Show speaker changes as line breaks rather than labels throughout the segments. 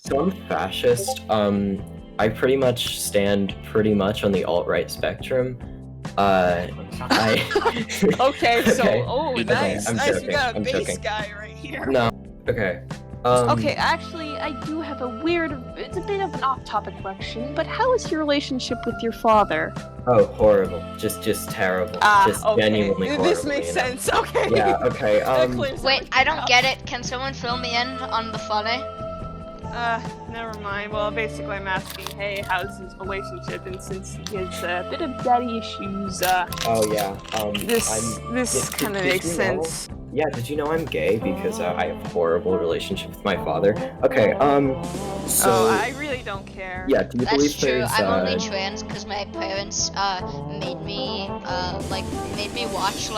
So I'm fascist. I pretty much stand pretty much on the alt-right spectrum. I
Okay, so
Okay,
nice,
I'm
nice. You
joking,
got a
I'm
base
joking.
guy right here.
No. Okay.
Okay, actually, I do have a weird. It's a bit of an off-topic question, but how is your relationship with your father?
Oh, horrible. Just terrible. Just
Okay.
genuinely horrible.
This makes sense. Okay.
Yeah. Okay.
That clears
Wait,
everything
I don't
up.
get it. Can someone fill me in on the funny?
Never mind. Well, basically, I'm asking, hey, how's his relationship? And since he has a bit of daddy issues,
Oh yeah.
this kind of
did
makes
you know?
sense.
Yeah. Did you know I'm gay because I have a horrible relationship with my father? Okay. So.
Oh, I really don't care.
Yeah. Do you believe
That's true.
there's
I'm only trans because my parents made me watch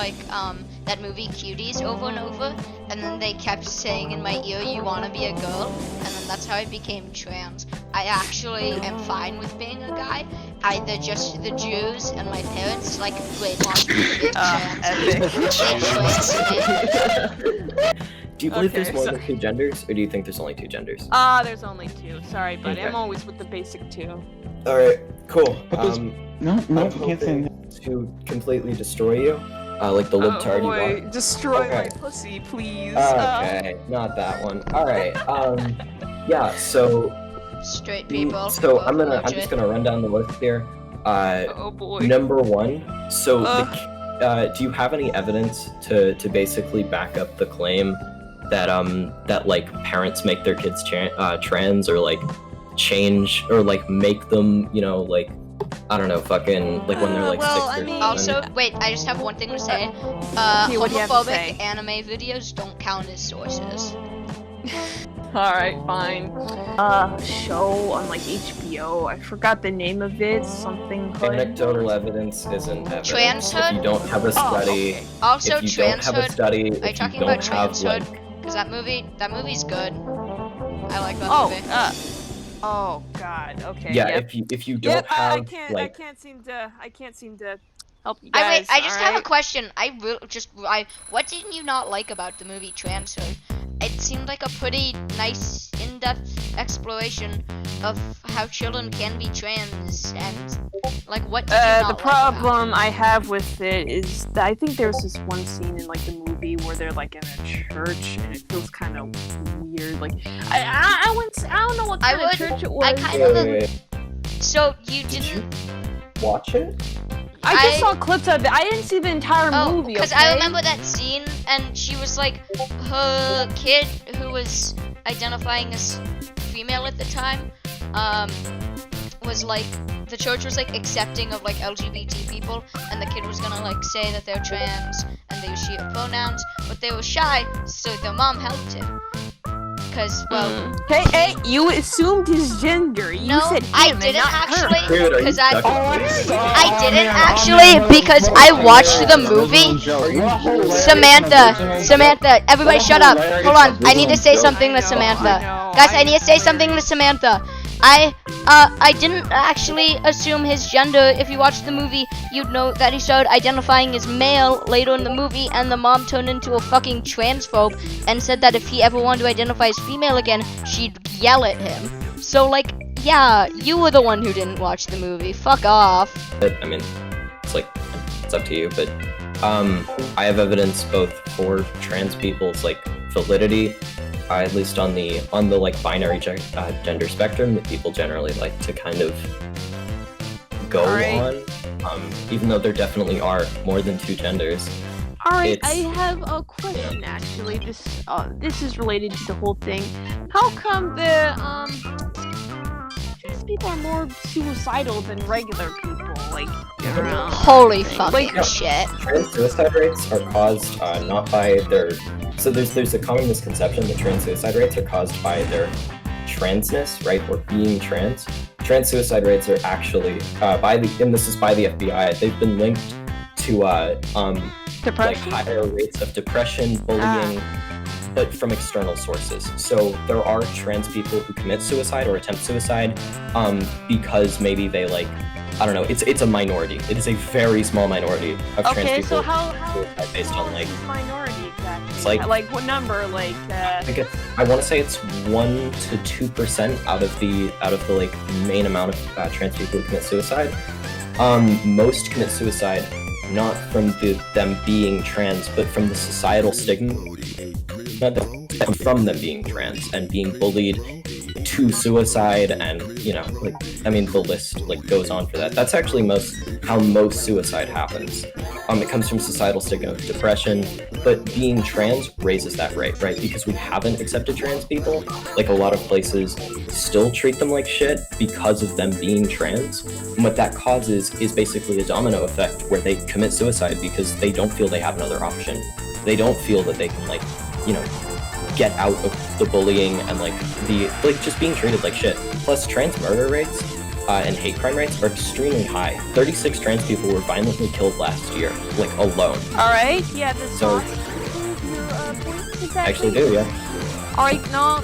that movie Cuties over and over, and then they kept saying in my ear, "You wanna be a girl," and then that's how I became trans. I actually am fine with being a guy. They're just the Jews and my parents brainwashed me to be trans.
Epic.
Do you believe there's
Okay,
more
so-
than two genders, or do you think there's only two genders?
There's only two. Sorry, buddy.
Okay.
I'm always with the basic two.
All right. Cool.
But those- No,
I'm
you can't say
hoping to completely destroy you, like the libtard you
boy,
are.
destroy
Okay.
my pussy, please.
Okay, not that one. All right. Yeah. So.
Straight people.
So I'm
both
just gonna run down the list here.
Oh boy.
Number one. So
Ugh.
do you have any evidence to basically back up the claim that that like parents make their kids trans, or like change, or like make them, you know, like, I don't know, fucking, like when they're like
Well,
6
I
or
mean-
Also, wait, I just have one thing to say.
Okay, what do you have to say?
Homophobic anime videos don't count as sources.
Alright, fine. Show on like HBO. I forgot the name of it. Something called.
Anecdotal evidence isn't evidence.
Transhood?
If you don't have a study,
okay.
Also,
if you don't have a
Transhood.
study,
Are you
if you
talking
don't
about
have
Transhood?
like,
Because that movie's good. I like that
Oh,
movie.
oh god. Okay.
yeah,
Yep.
if you don't
Yep,
have
I
like,
can't seem to help you
I
guys.
wait. I just have a
alright?
question. What didn't you not like about the movie Transhood? It seemed like a pretty nice, in-depth exploration of how children can be trans, and like, what did you not
The
like
problem I have with it is that I think there's this one scene in like the movie where they're like in a church and it feels kind of weird. Like I don't know what kind of church it was.
I kind
wait,
of.
wait, wait,
So you
did you
didn't.
watch it?
I just
I-
saw clips of it. I didn't see the entire
Oh,
movie.
because
okay?
I remember that scene, and she was like, her kid who was identifying as female at the time, was like, the church was like accepting of like LGBT people, and the kid was gonna like say that they're trans and they use she pronouns, but they were shy, so their mom helped him. Because, well,
Hey, you assumed his gender. You
no,
said him
I
and
didn't
not her.
actually,
Dude, are you
because I.
stuck in
I didn't actually, because I watched the movie. Samantha, everybody shut up. Hold on, I need to say something to Samantha. Guys, I need to say something to Samantha. I didn't actually assume his gender. If you watch the movie, you'd know that he started identifying as male later in the movie, and the mom turned into a fucking transphobe and said that if he ever wanted to identify as female again, she'd yell at him. So, like, yeah, you were the one who didn't watch the movie. Fuck off.
I mean, it's like, it's up to you, but I have evidence both for trans people's like validity, at least on the like binary gender spectrum that people generally like to kind of go
Alright.
on, even though there definitely are more than two genders.
Alright,
It's-
I have a question actually. This is related to the whole thing. How come the trans people are more suicidal than regular people? Like,
Holy fucking
Yeah.
shit.
Trans suicide rates are caused not by their. So there's a common misconception that trans suicide rates are caused by their transness, right, or being trans. Trans suicide rates are actually and this is by the FBI. They've been linked to like
Depression.
higher rates of depression, bullying, but from external sources. So there are trans people who commit suicide or attempt suicide because maybe they like, I don't know, it's a minority. It is a very small minority of trans
Okay,
people
so how
suicide based on like,
is minority exactly?
It's like-
what number? Like
I think it's I want to say it's 1 to 2% out of the like main amount of trans people who commit suicide. Most commit suicide not from them being trans, but from the societal stigma from them being trans and being bullied to suicide, and like, I mean, the list like goes on for that. That's actually how most suicide happens. It comes from societal stigma of depression, but being trans raises that rate, right? Because we haven't accepted trans people. Like, a lot of places still treat them like shit because of them being trans. And what that causes is basically a domino effect where they commit suicide because they don't feel they have another option. They don't feel that they can, like, get out of the bullying and just being treated like shit. Plus, trans murder rates and hate crime rates are extremely high. 36 trans people were violently killed last year, like, alone.
Alright, yeah,
So, I actually do, yeah.
Alright, no,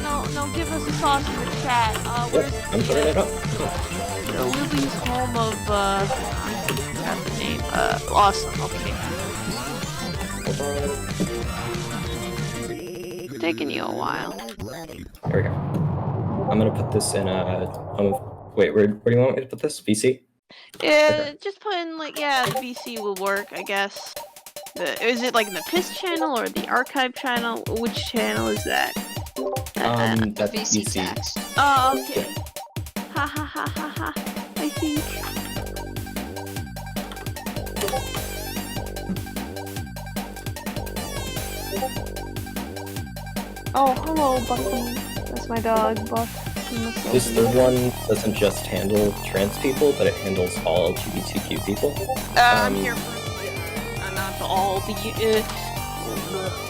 give us a sauce in the chat. Where's
I'm putting it up.
Lily's home of, I forgot the name. Awesome, okay.
Hold on.
Taking you a while.
There we go. I'm gonna put this in wait, where do you want me to put this? VC?
Yeah,
Okay.
just put in, like, yeah, the VC will work, I guess. Is it like in the PIS channel or the archive channel? Which channel is that?
That's
VC
VC.
text.
Oh, okay. Ha ha ha ha ha. I think. Oh, hello, Bucky. That's my dog, Buck.
This third one doesn't just handle trans people, but it handles all LGBTQ people.
I'm here for not all the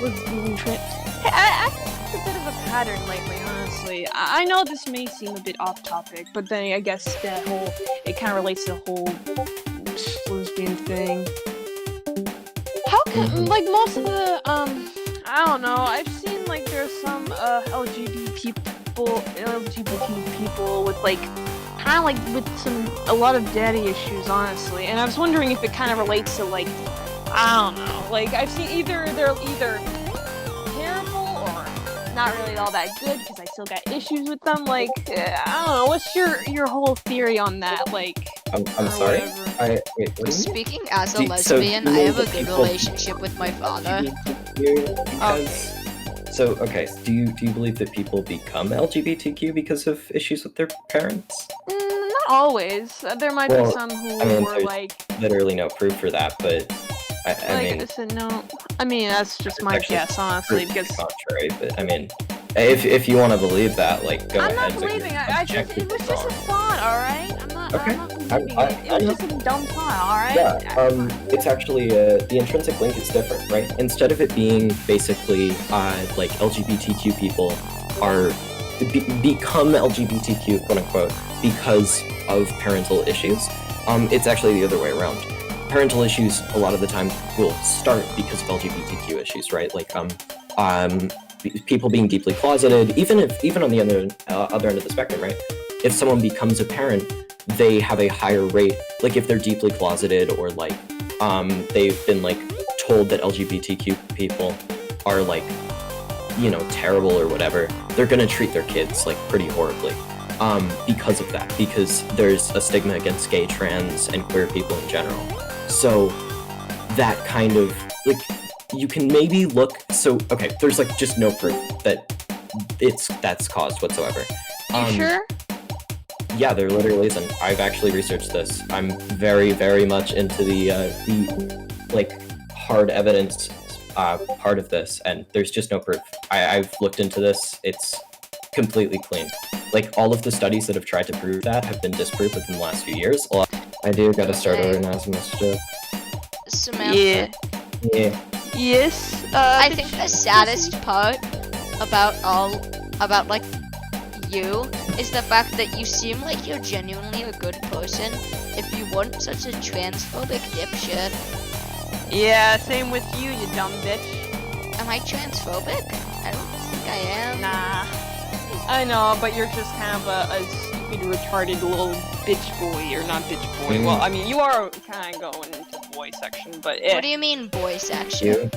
lesbian trans. Hey, I think it's a bit of a pattern lately, honestly. I know this may seem a bit off topic, but then I guess it kind of relates to the whole lesbian thing. How can, like, most of the, I don't know, I've seen, like, there's some, LGBT people with, like, kind of, like, with a lot of daddy issues, honestly, and I was wondering if it kind of relates to, like, I don't know, like, I've seen they're either terrible or not really all that good, because I still got issues with them, like, I don't know, what's your whole theory on that, like,
I'm sorry?
whatever.
Wait, what do you mean?
Speaking as a
So,
lesbian,
you
I
know
have a
the
good
people-
relationship with my father.
So, okay, do you believe that people become LGBTQ because of issues with their parents?
Not always. There might
Well,
be some who
I mean,
were
there's
like
literally no proof for that, but I mean,
I said no. I mean, that's just my
actually
guess, honestly,
proof to
because
the contrary, but I mean, if you want to believe that, like, go
I'm
ahead.
not believing. It was just a thought, all right. I'm not
Okay.
believing
I
it. It was just a dumb thought, all right.
Yeah, it's actually, the intrinsic link is different, right? Instead of it being basically, like, LGBTQ people become LGBTQ, quote unquote, because of parental issues, it's actually the other way around. Parental issues, a lot of the time, will start because of LGBTQ issues, right? Like, people being deeply closeted, even on the other end of the spectrum, right? If someone becomes a parent, they have a higher rate, like, if they're deeply closeted or, like, they've been, like, told that LGBTQ people are, like, terrible or whatever, they're gonna treat their kids, like, pretty horribly, because of that, because there's a stigma against gay, trans, and queer people in general. So that kind of, like, you can maybe look, so, okay, there's, like, just no proof that that's caused whatsoever.
You sure?
Yeah, there literally isn't. I've actually researched this. I'm very, very much into the like, hard evidence part of this, and there's just no proof. I've looked into this. It's completely clean. Like, all of the studies that have tried to prove that have been disproved within the last few years. I do gotta start over now, Samantha.
Samantha.
Yeah.
Yes.
I think the saddest part about like you is the fact that you seem like you're genuinely a good person if you weren't such a transphobic dipshit.
Yeah, same with you, you dumb bitch.
Am I transphobic? I don't think I am.
Nah. I know, but you're just kind of a stupid, retarded little bitch boy, or not bitch boy. Well, I mean, you are kind of going into the boy section, but
What do you mean boy section?
You?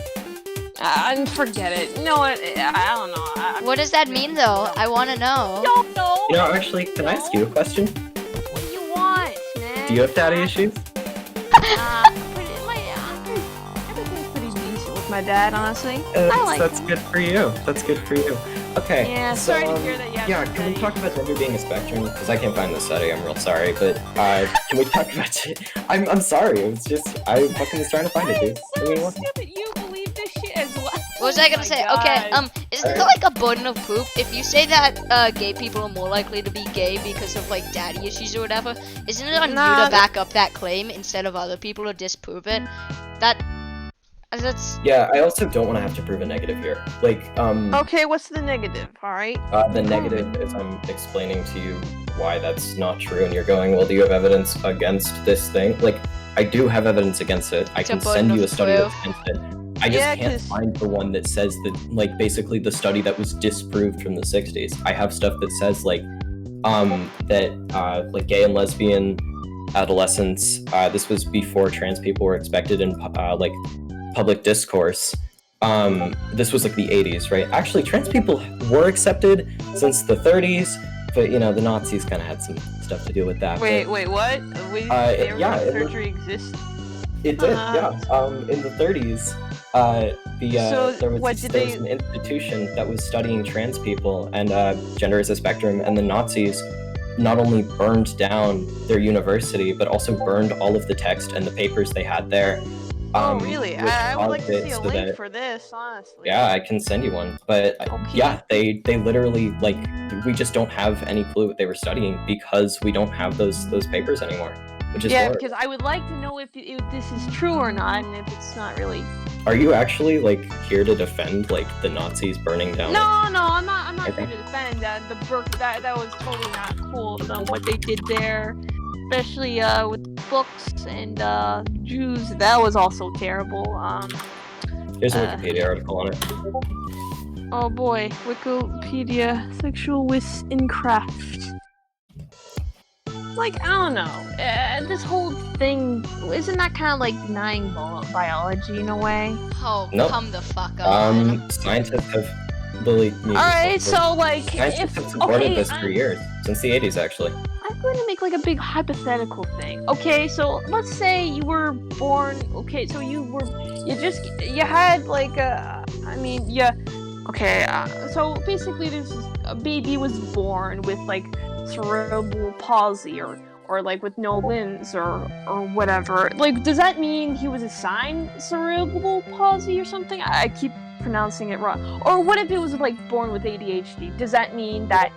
forget it. No, I don't know.
What does that mean, though? I want to know.
Don't know.
You know, actually, can I ask you a question?
What do you want, man?
Do you have daddy issues?
Everything's pretty decent with my dad, honestly. I like
That's
him.
good for you. That's good for you. Okay.
Yeah,
so,
sorry to hear that.
Yeah, can we talk about gender being a spectrum? Because I can't find the study. I'm real sorry, but can we talk about it? I'm sorry. It was just I fucking was trying to find it, dude.
So stupid. You believe this shit as well.
What was I gonna say? Okay, isn't there like a burden of proof? If you say that gay people are more likely to be gay because of like daddy issues or whatever, isn't it on you to back up that claim instead of other people to disprove it? That's
Yeah, I also don't want to have to prove a negative here. Like,
Okay, what's the negative? All right.
the negative is I'm explaining to you why that's not true, and you're going, well, do you have evidence against this thing? Like, I do have evidence against it. I
It's a
can
burden
send you
of
a study
proof.
that's against it. I just can't find the one that says that, like, basically the study that was disproved from the 60s. I have stuff that says, like, like, gay and lesbian adolescents, this was before trans people were expected in, like, public discourse. This was, like, the 80s, right? Actually, trans people were accepted since the 30s, but, you know, the Nazis kind of had some stuff to do with that.
Wait, what? Surgery exists?
It did, yeah. In the 30s, there was an institution that was studying trans people and gender as a spectrum, and the Nazis not only burned down their university, but also burned all of the text and the papers they had there.
Oh, really? I would like to see a link for this, honestly.
Yeah, I can send you one. But yeah, they literally, like, we just don't have any clue what they were studying because we don't have those papers anymore. Which is horrible.
Because I would like to know if this is true or not, and if it's not really.
Are you actually, like, here to defend, like, the Nazis burning down?
No, I'm not here to defend that. That was totally not cool. What they did there, especially with books and Jews, that was also terrible.
Here's a Wikipedia article on it.
Oh boy, Wikipedia, sexual witchcraft. Like, I don't know. This whole thing, isn't that kind of like denying biology in a way?
Oh,
Nope.
come the fuck on.
Scientists have believed me.
Alright, so like,
Scientists have supported this for years, since the 80s actually.
I'm going to make like a big hypothetical thing. Okay, so let's say you were born. Okay, so you had like so basically, a baby was born with like cerebral palsy or like with no limbs or whatever. Like, does that mean he was assigned cerebral palsy or something? I keep pronouncing it wrong. Or what if it was like born with ADHD? Does that mean that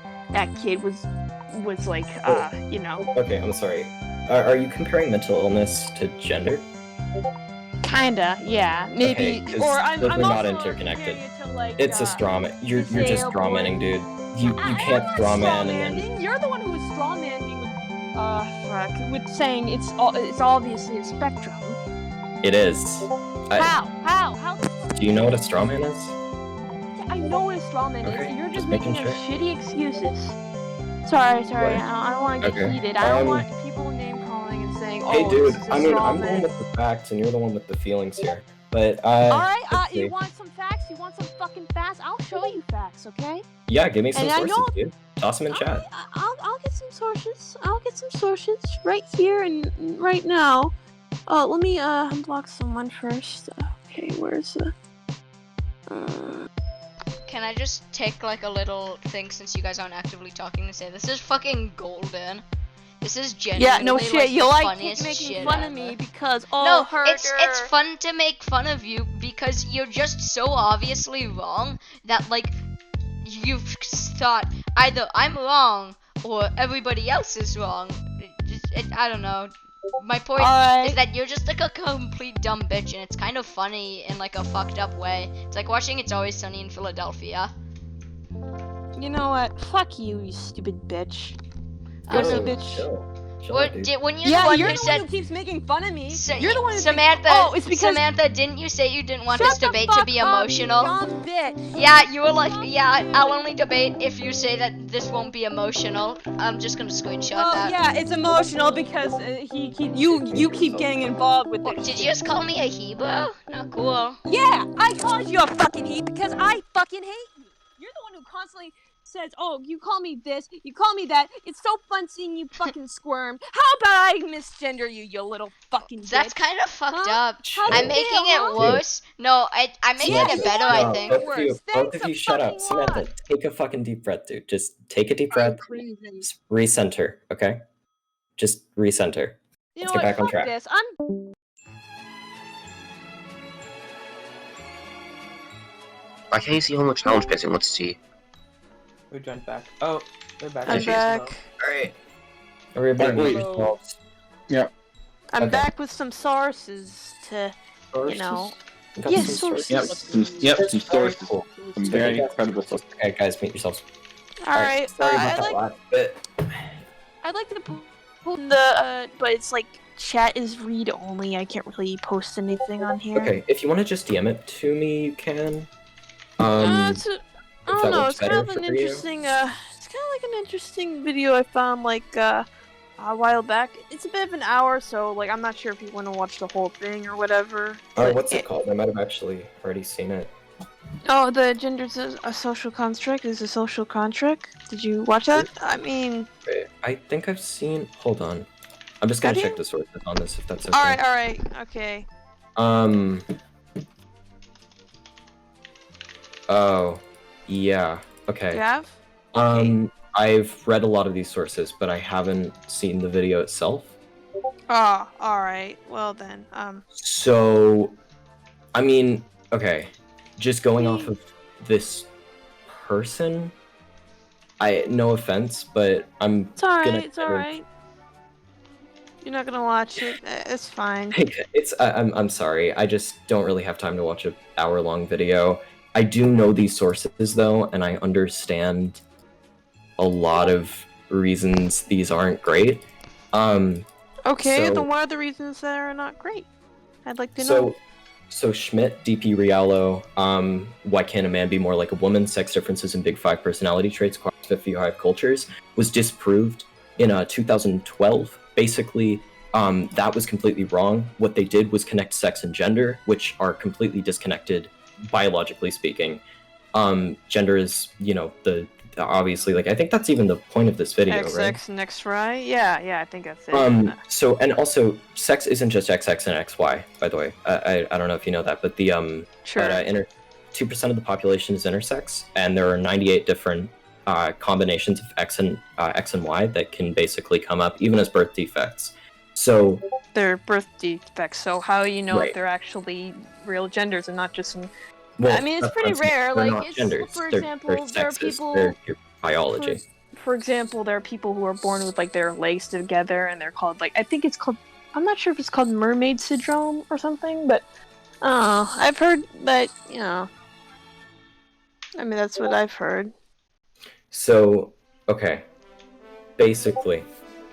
kid was like you know?
Okay, I'm sorry. Are you comparing mental illness to gender?
Kinda, yeah, maybe.
Okay,
or
I'm
also
not interconnected.
comparing it to, like,
It's a straw man. You're just straw manning, dude. You can't straw man and then.
You're the one who was straw manning with saying it's obviously a spectrum.
It is.
How?
Do you know what a straw man is?
Yeah, I know what a straw man
Okay,
is. You're
just
just making
making sure.
shitty excuses. Sorry.
What?
I don't want to get
Okay,
heated. I don't want people name calling and saying, "Oh,
Hey, dude.
this is a
I mean,
straw
I'm the one
man."
with the facts, and you're the one with the feelings here. But
Alright,
let's see.
you want some facts? You want some fucking facts? I'll show you facts, okay?
Yeah, give me some
And I
sources,
know-
dude. Toss them in chat.
I'll get some sources. I'll get some sources right here and right now. Let me unblock someone first. Okay, where's the?
Can I just take like a little thing since you guys aren't actively talking to say this is fucking golden? This is genuinely
Yeah, no shit.
like,
You
the
like
funniest
making
shit
fun of
ever.
me because
No,
herder.
it's fun to make fun of you because you're just so obviously wrong that like you've thought either I'm wrong or everybody else is wrong. I don't know. My point is that you're just like a complete dumb bitch, and it's kind of funny in like a fucked up way. It's like watching It's Always Sunny in Philadelphia.
You know what? Fuck you, you stupid bitch.
Oh,
Pussy
Chill,
bitch.
chill,
What
dude.
when you're the one
you're
who
the
said
one who keeps making fun of me.
Sa-
You're the one who
Samantha,
Oh, it's because
Samantha, didn't you say you didn't want
Shut
this
the
debate
fuck
to be
up,
emotional?
you dumb bitch.
Yeah, you were like, yeah, I'll only debate if you say that this won't be emotional. I'm just gonna screenshot
Oh
that.
yeah, it's emotional because you keep getting involved with
What,
it.
did you just call me a Hebrew? Not cool.
Yeah, I called you a fucking he because I fucking hate you. You're the one who
constantly says, "Oh, you call me this, you call me that. It's so fun seeing you fucking squirm. How about I misgender you, you little fucking bitch?"
That's kind of fucked up.
How
I'm
you
making
feel,
it worse. No, I'm making
Yeah,
it
you
better,
are
I
No,
think.
both of
worse.
you, both
Thanks
of
a
you shut up.
fucking
Samantha,
lot.
take a fucking deep breath, dude. Just take a deep breath.
Crazy.
Recenter, okay? Just recenter.
You
Let's
know
get
what?
back on
Fuck
track.
this.
Why can't you see homework challenge passing? Let's see.
We jumped back. Oh, we're back.
I'm back.
Alright. Everybody mute
Hello.
yourselves.
I'm
Okay.
back with some sources to, you know.
You got
Yeah,
some
sources.
Yep, some
Very
sources.
cool.
Some very incredible sources.
Okay, guys, mute yourselves.
Alright,
Sorry about
I'd
that
like
last bit.
I'd like to put in the but it's like chat is read only. I can't really post anything on here.
Okay, if you want to just DM it to me, you can.
I
if
don't
that
know.
works
It's kind
better
of an
for you.
interesting. It's kind of like an interesting video I found like a while back. It's a bit of an hour, so like I'm not sure if you want to watch the whole thing or whatever. but
What's it called? I might have actually already seen it.
Oh, the gender's a social construct is a social contract. Did you watch that? I mean,
Wait, I think I've seen. Hold on. I'm just gonna
Have
check
you?
the sources on this if that's okay.
all right, okay.
Oh, yeah. Okay.
You have?
I've read a lot of these sources, but I haven't seen the video itself.
Oh, all right. Well then,
So, I mean, okay, just going off of this person, no offense, but I'm
it's all right.
gonna
It's all
kind of-
right. You're not gonna watch it. It's fine.
I'm sorry, I just don't really have time to watch an hour-long video. I do know these sources though, and I understand a lot of reasons these aren't great.
Okay,
so-
then what are the reasons that are not great? I'd like to know.
So Schmidt, DP Riallo, Why Can't a Man Be More Like a Woman? Sex Differences in Big Five Personality Traits Across 55 Cultures was disproved in 2012. Basically, that was completely wrong. What they did was connect sex and gender, which are completely disconnected, biologically speaking. Gender is, obviously, like, I think that's even the point of this video, right?
XX next, right? Yeah, I think that's it.
So, and also, sex isn't just XX and XY, by the way. I don't know if you know that, but the,
Sure.
but, 2% of the population is intersex, and there are 98 different combinations of X and Y that can basically come up, even as birth defects. So,
They're birth defects, so how do you know
Right.
if they're actually real genders and not just some...
well,
I mean, it's
that's what
pretty
I'm saying.
rare,
They're
like,
not
it's-
genders.
for
They're
example, there are
sexes.
people-
They're your biology.
For example, there are people who are born with, like, their legs together, and they're called, like, I think it's called... I'm not sure if it's called mermaid syndrome or something, but... I don't know. I've heard that, I mean, that's what I've heard.
So, okay. Basically,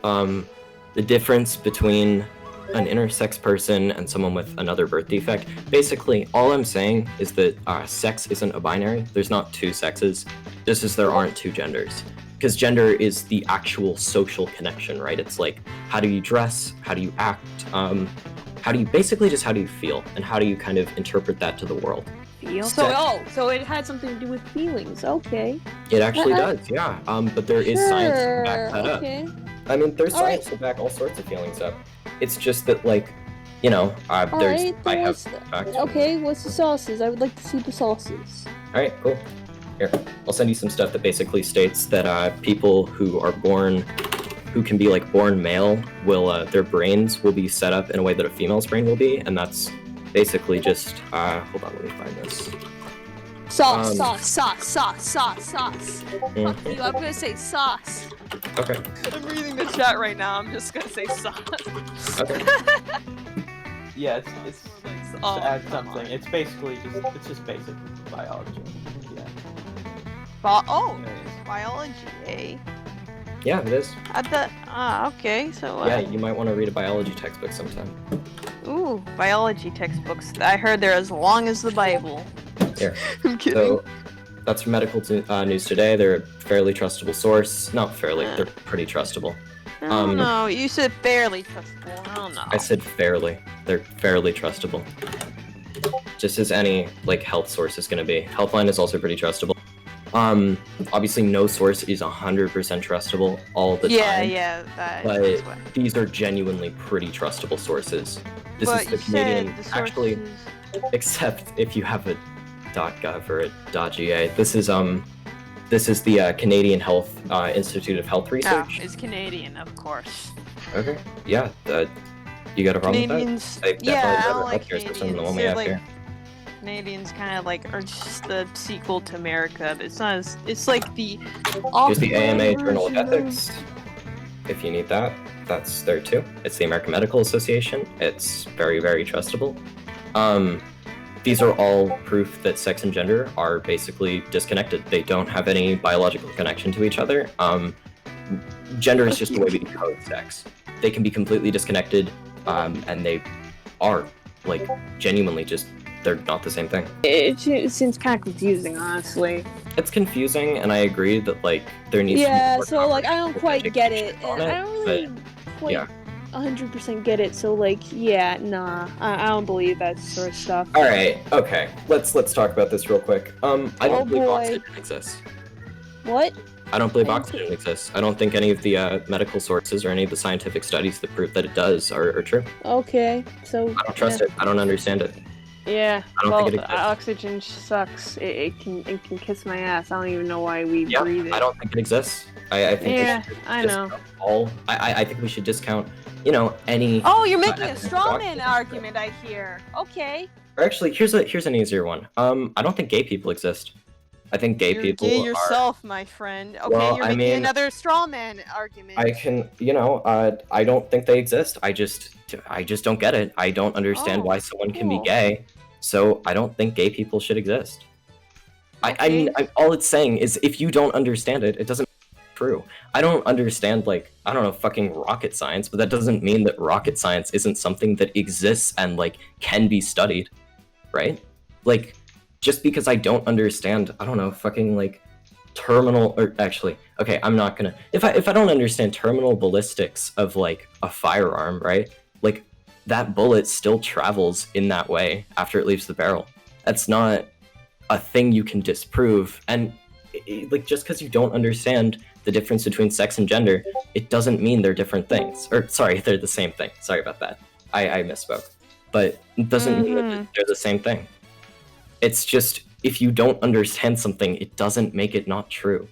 the difference between an intersex person and someone with another birth defect, basically, all I'm saying is that sex isn't a binary. There's not two sexes, just as there aren't two genders. Because gender is the actual social connection, right? It's like, how do you dress? How do you act? How do you feel? And how do you kind of interpret that to the world?
So it had something to do with feelings. Okay.
It actually does, yeah. But there is science to back that up.
Okay.
I mean, there's
All right.
science to back all sorts of feelings up. It's just that, like, I have facts.
Okay, what's the sauces? I would like to see the sauces.
All right, cool. Here, I'll send you some stuff that basically states that people who are born, who can be like born male, will their brains will be set up in a way that a female's brain will be, and that's basically just hold on, let me find this.
Sauce.
Sauce.
Mhm.
Fuck you, I'm gonna say sauce.
Okay.
I'm reading the chat right now. I'm just gonna say sauce.
Okay.
Yeah, it's
Oh,
to add
come
something.
on.
It's basically just basic biology. Yeah.
Biology, eh?
Yeah, it is.
Okay, so
Yeah, you might want to read a biology textbook sometime.
ooh, biology textbooks. I heard they're as long as the Bible.
Here.
I'm kidding.
So that's from Medical News Today. They're a fairly trustable source. Not fairly, they're pretty trustable.
I don't know. You said fairly trustable. I don't know.
I said fairly. They're fairly trustable. Just as any, like, health source is going to be. Healthline is also pretty trustable. Obviously, no source is 100% trustable all the time.
Yeah, that's
But
what.
these are genuinely pretty trustable sources. This
But
is the
you
Canadian,
said the
actually,
sources-
except if you have a .gov or a .ga. This is the Canadian Health Institute of Health
Oh,
Research.
it's Canadian, of course.
Okay, yeah, you got a problem
Canadians,
with that?
yeah, I don't like
healthcare system than the
Canadians.
one we
They're
have
like
here.
Canadians, kind of like are just the sequel to America. But it's not. It's like the.
Here's the AMA
offline
Journal of
version
Ethics. If you need that, that's there too. It's the American Medical Association. It's very, very trustable. These are all proof that sex and gender are basically disconnected. They don't have any biological connection to each other. Gender is just the way we code sex. They can be completely disconnected, and they are, like, genuinely just, they're not the same thing.
It seems kind of confusing, honestly.
It's confusing, and I agree that, like, there needs to be
Yeah,
more
so like I don't
conversation
quite get it.
on
I don't really quite
yeah.
100% get it. So like, yeah, nah, I don't believe that sort of stuff.
All right, okay. Let's talk about this real quick. I don't
Oh,
believe
boy.
oxygen exists.
What?
I don't believe
Thank
oxygen
you.
exists. I don't think any of the medical sources or any of the scientific studies that prove that it does are true.
Okay, so
I don't trust it. I don't understand it.
Yeah,
I don't
well,
think it exists.
oxygen sucks. It can kiss my ass. I don't even know why we
Yeah,
breathe it.
I don't think it exists. I think
Yeah,
we should
I know.
discount all. I think we should discount, any.
Oh, you're making a
evidence of
straw man
oxygen.
argument, I hear. Okay.
Or actually, here's an easier one. I don't think gay people exist. I think gay
You're
people
gay
are.
yourself, my friend. Okay,
Well,
you're
I
making
mean,
another straw man argument.
I can, I don't think they exist. I just don't get it. I don't understand
Oh,
why someone can be
cool.
gay. So I don't think gay people should exist. I mean,
Okay.
all it's saying is if you don't understand it, it doesn't true. I don't understand, like, I don't know, fucking rocket science, but that doesn't mean that rocket science isn't something that exists and, like, can be studied, right? Like, just because I don't understand, I don't know, fucking, like, okay, I'm not gonna, if I don't understand terminal ballistics of, like, a firearm, right? Like, that bullet still travels in that way after it leaves the barrel. That's not a thing you can disprove, and like, just because you don't understand the difference between sex and gender, it doesn't mean they're different things. Or, sorry, they're the same thing. Sorry about that. I misspoke. But it doesn't mean that they're the same thing. It's just, if you don't understand something, it doesn't make it not true.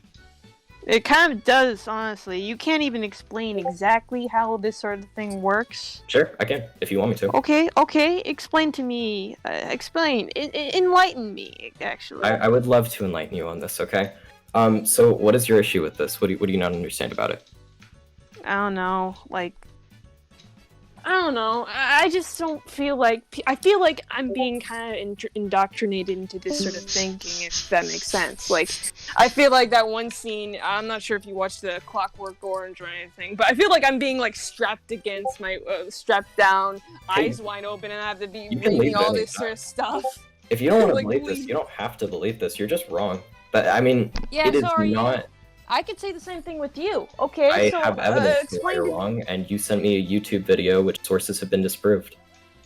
It kind of does, honestly. You can't even explain exactly how this sort of thing works.
Sure, I can, if you want me to.
Okay, explain to me. Explain. Enlighten me, actually.
I would love to enlighten you on this, okay? So what is your issue with this? What do you not understand about it?
I don't know, like, I don't know. I just don't feel like I feel like I'm being kind of indoctrinated into this sort of thinking, if that makes sense. Like, I feel like that one scene. I'm not sure if you watched the Clockwork Orange or anything, but I feel like I'm being like strapped against my strapped down, eyes wide open, and I have to be
You can
reading
leave
all
any
this sort of stuff.
If you don't want to
Like,
believe this,
leave-
you don't have to believe this. You're just wrong. But I mean,
Yeah,
it is
sorry.
not.
I could say the same thing with you. Okay,
I
so
have evidence that
explain.
you're wrong, and you sent me a YouTube video which sources have been disproved.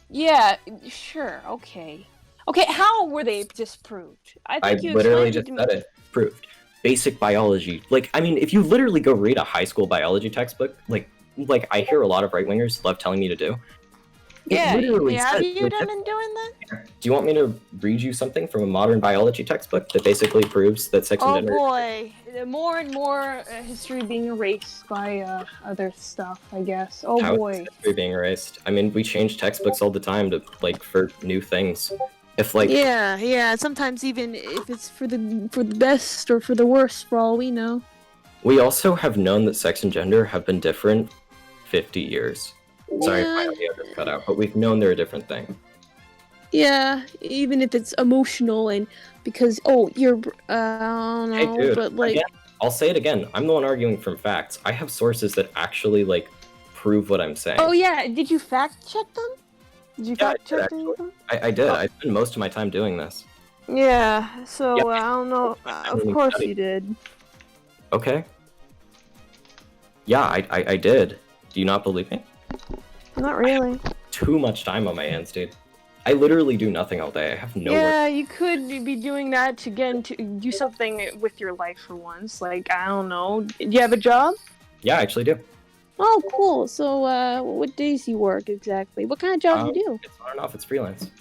Yeah, sure, okay. Okay, how were they disproved?
I
think you
literally
explained
just
it to
said it. Proved. Basic biology. Like, I mean, if you literally go read a high school biology textbook, like I hear a lot of right-wingers love telling me to do. It
Yeah,
literally
have
says
you
that-
done been doing that?
Do you want me to read you something from a modern biology textbook that basically proves that sex and
Oh
gender...
boy, more and more history being erased by other stuff, I guess. Oh
How
boy.
is history being erased? I mean, we change textbooks all the time to, like, for new things. If, like...
Yeah. Sometimes even if it's for the best or for the worst, for all we know.
We also have known that sex and gender have been different 50 years. Sorry if my audio just cut out, but we've known they're a different thing.
Yeah, even if it's emotional and because you're I don't know,
Hey, dude,
but like
again, I'll say it again. I'm the one arguing from facts. I have sources that actually, like, prove what I'm saying.
oh yeah, did you fact check them? Did you
Yeah, I
fact
did,
check
actually.
them?
I did. I spend most of my time doing this.
Yeah, so
Yeah.
I don't know. Of
really
course
studied.
you did.
Okay. Yeah, I did. Do you not believe me?
Not really.
Too much time on my hands, dude. I literally do nothing all day. I have no work.
Yeah, you could be doing that to get into do something with your life for once. Like, I don't know. Do you have a job?
Yeah, I actually do.
Oh, cool. So, what days do you work exactly? What kind of job do you do?
It's on and off. It's freelance.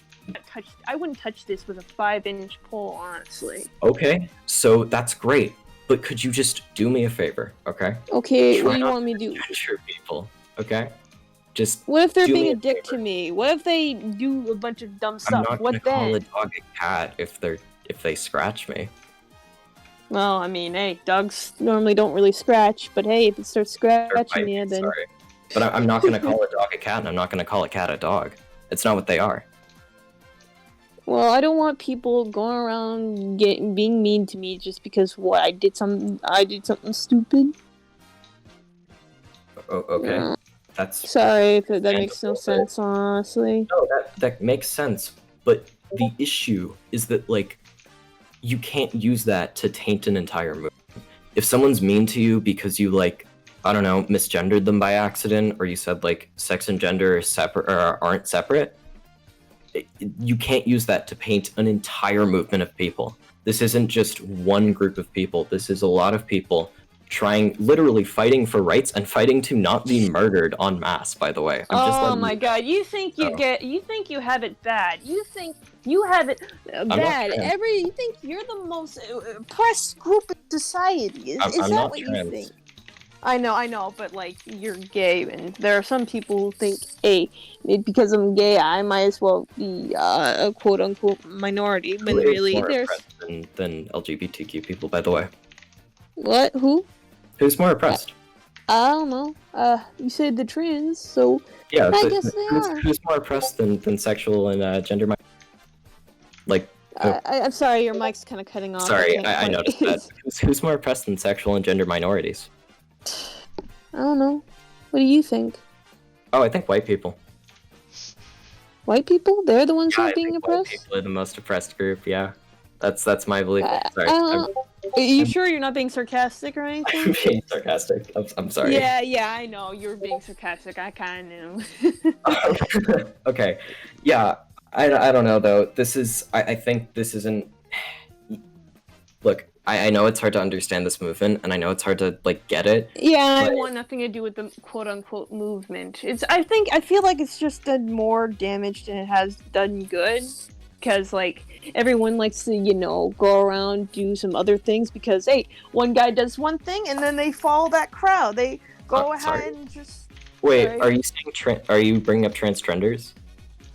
I wouldn't touch this with a 5-inch pole, honestly.
Okay, so that's great. But could you just do me a favor, okay?
Okay, what
Try
do you
not
want me to do?
Injure people, okay? Just
What if they're
do me
being
a
a dick
favor.
to me? What if they do a bunch of dumb
I'm
stuff?
not
What
gonna call
then?
a dog a cat if they scratch me.
Well, I mean, hey, dogs normally don't really scratch, but hey, if it starts
Or
scratching
bite
you,
me,
then
sorry. But I'm not gonna call a dog a cat, and I'm not gonna call a cat a dog. It's not what they are.
well, I don't want people going around being mean to me just because what I did something stupid.
Okay,
Yeah.
that's
Sorry if that makes no
understandable,
sense, honestly.
no, that makes sense. But the issue is that like you can't use that to taint an entire movie. If someone's mean to you because you like, I don't know, misgendered them by accident, or you said like sex and gender are separate or aren't separate, you can't use that to paint an entire movement of people. This isn't just one group of people. This is a lot of people literally fighting for rights and fighting to not be murdered en masse. By the way, I'm just
Oh
letting
my
you
god, you think you
know.
you think you have it bad. You think you have it
not
bad.
trans.
You think you're the most oppressed group in society. Is
I'm
that
not
what
trans.
you think? I know, but like you're gay, and there are some people who think, hey, because I'm gay, I might as well be a quote unquote minority. When
Who is
really,
more
there's
oppressed than LGBTQ people, by the way?
what? Who?
Who's more oppressed?
I don't know. You said the trans, so
Yeah,
I guess they are.
who's more oppressed than sexual and gender? Like,
I'm sorry, your mic's kind of cutting off.
sorry,
can't
I
quite-
noticed that. Who's more oppressed than sexual and gender minorities?
I don't know. What do you think?
Oh, I think white people.
White people? They're the ones who
Yeah,
are
I
being
think white
oppressed?
people are the most oppressed group. Yeah, that's my belief. Sorry,
I don't know. Are you sure you're not being sarcastic or
I'm
anything?
being sarcastic. I'm sorry.
Yeah, I know. You're being sarcastic. I kind of knew.
Okay. Yeah, I don't know though. I think this isn't. Look, I know it's hard to understand this movement, and I know it's hard to like get it.
Yeah, I
But-
want nothing to do with the quote-unquote movement. I feel like it's just done more damage than it has done good. Because, like, everyone likes to, go around, do some other things because, hey, one guy does one thing and then they follow that crowd. They go ahead
sorry.
and just...
Wait,
Sorry.
are you saying are you bringing up transgenders?